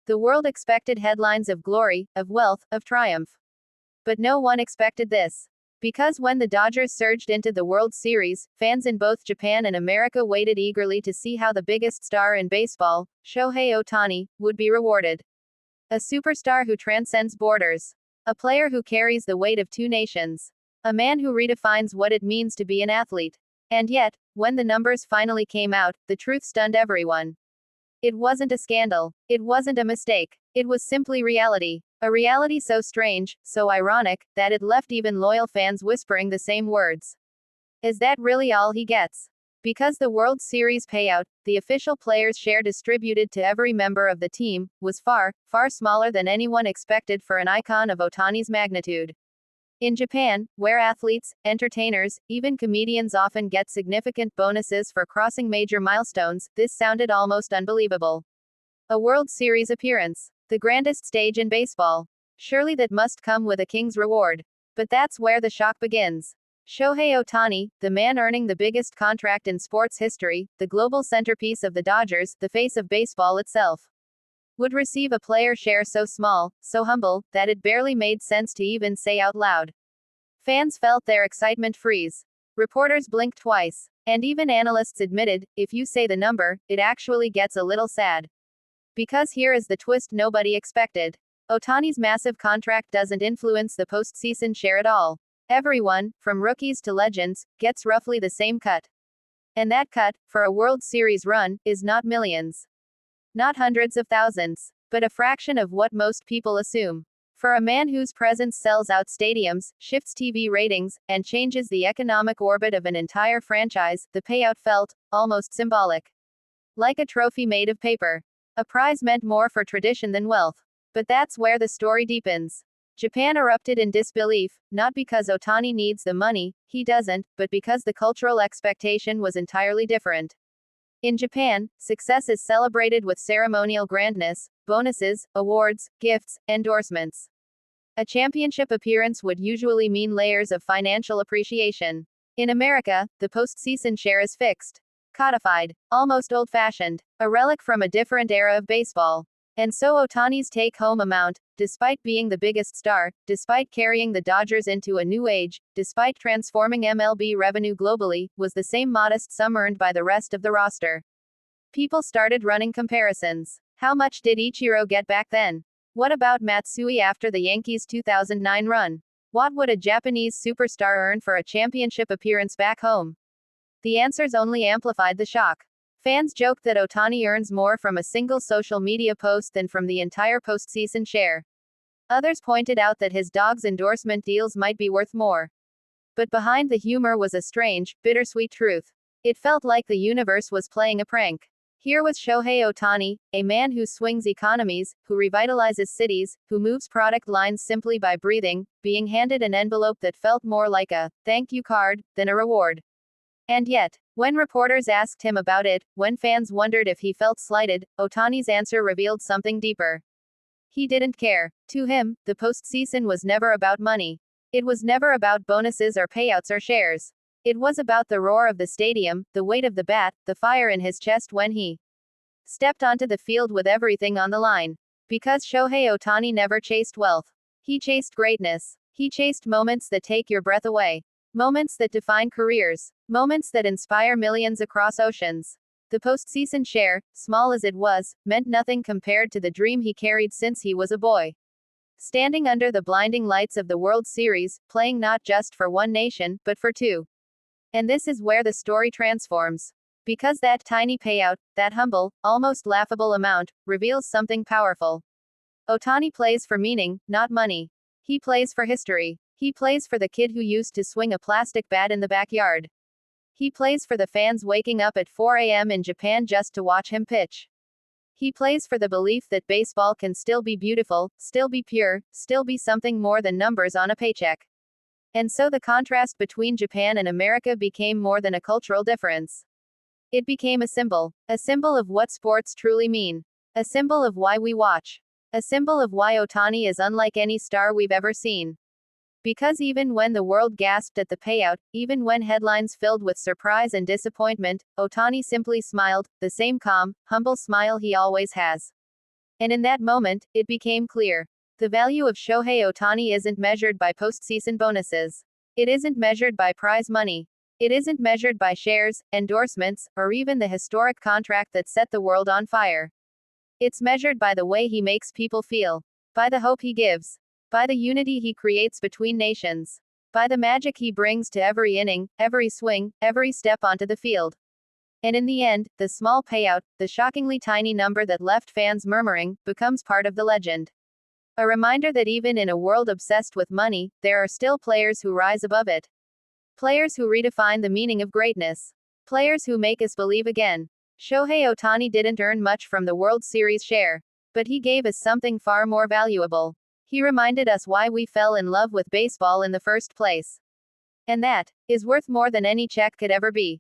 The world expected headlines of glory, of wealth, of triumph. But no one expected this. Because when the Dodgers surged into the World Series, fans in both Japan and America waited eagerly to see how the biggest star in baseball, Shohei Ohtani, would be rewarded. A superstar who transcends borders. A player who carries the weight of two nations. A man who redefines what it means to be an athlete. And yet, when the numbers finally came out, the truth stunned everyone. It wasn't a scandal. It wasn't a mistake. It was simply reality. A reality so strange, so ironic, that it left even loyal fans whispering the same words. Is that really all he gets? Because the World Series payout, the official players' share distributed to every member of the team, was far, far smaller than anyone expected for an icon of Ohtani's magnitude. In Japan, where athletes, entertainers, even comedians often get significant bonuses for crossing major milestones, this sounded almost unbelievable. A World Series appearance. The grandest stage in baseball. Surely that must come with a king's reward. But that's where the shock begins. Shohei Ohtani, the man earning the biggest contract in sports history, the global centerpiece of the Dodgers, the face of baseball itself, would receive a player share so small, so humble, that it barely made sense to even say out loud. Fans felt their excitement freeze. Reporters blinked twice. And even analysts admitted, if you say the number, it actually gets a little sad. Because here is the twist nobody expected. Ohtani's massive contract doesn't influence the postseason share at all. Everyone, from rookies to legends, gets roughly the same cut. And that cut, for a World Series run, is not millions. Not hundreds of thousands. But a fraction of what most people assume. For a man whose presence sells out stadiums, shifts TV ratings, and changes the economic orbit of an entire franchise, the payout felt almost symbolic. Like a trophy made of paper. A prize meant more for tradition than wealth. But that's where the story deepens. Japan erupted in disbelief, not because Ohtani needs the money, he doesn't, but because the cultural expectation was entirely different. In Japan, success is celebrated with ceremonial grandness, bonuses, awards, gifts, endorsements. A championship appearance would usually mean layers of financial appreciation. In America, the postseason share is fixed. Codified. Almost old-fashioned. A relic from a different era of baseball. And so Ohtani's take-home amount, despite being the biggest star, despite carrying the Dodgers into a new age, despite transforming MLB revenue globally, was the same modest sum earned by the rest of the roster. People started running comparisons. How much did Ichiro get back then? What about Matsui after the Yankees' 2009 run? What would a Japanese superstar earn for a championship appearance back home? The answers only amplified the shock. Fans joked that Ohtani earns more from a single social media post than from the entire postseason share. Others pointed out that his dog's endorsement deals might be worth more. But behind the humor was a strange, bittersweet truth. It felt like the universe was playing a prank. Here was Shohei Ohtani, a man who swings economies, who revitalizes cities, who moves product lines simply by breathing, being handed an envelope that felt more like a thank you card than a reward. And yet, when reporters asked him about it, when fans wondered if he felt slighted, Ohtani's answer revealed something deeper. He didn't care. To him, the postseason was never about money. It was never about bonuses or payouts or shares. It was about the roar of the stadium, the weight of the bat, the fire in his chest when he stepped onto the field with everything on the line. Because Shohei Ohtani never chased wealth. He chased greatness. He chased moments that take your breath away. Moments that define careers. Moments that inspire millions across oceans. The postseason share, small as it was, meant nothing compared to the dream he carried since he was a boy. Standing under the blinding lights of the World Series, playing not just for one nation, but for two. And this is where the story transforms. Because that tiny payout, that humble, almost laughable amount, reveals something powerful. Ohtani plays for meaning, not money. He plays for history. He plays for the kid who used to swing a plastic bat in the backyard. He plays for the fans waking up at 4 a.m. in Japan just to watch him pitch. He plays for the belief that baseball can still be beautiful, still be pure, still be something more than numbers on a paycheck. And so the contrast between Japan and America became more than a cultural difference. It became a symbol of what sports truly mean. A symbol of why we watch. A symbol of why Ohtani is unlike any star we've ever seen. Because even when the world gasped at the payout, even when headlines filled with surprise and disappointment, Ohtani simply smiled, the same calm, humble smile he always has. And in that moment, it became clear. The value of Shohei Ohtani isn't measured by postseason bonuses. It isn't measured by prize money. It isn't measured by shares, endorsements, or even the historic contract that set the world on fire. It's measured by the way he makes people feel, by the hope he gives, by the unity he creates between nations, by the magic he brings to every inning, every swing, every step onto the field. And in the end, the small payout, the shockingly tiny number that left fans murmuring, becomes part of the legend. A reminder that even in a world obsessed with money, there are still players who rise above it. Players who redefine the meaning of greatness. Players who make us believe again. Shohei Ohtani didn't earn much from the World Series share, but he gave us something far more valuable. He reminded us why we fell in love with baseball in the first place. And that is worth more than any check could ever be.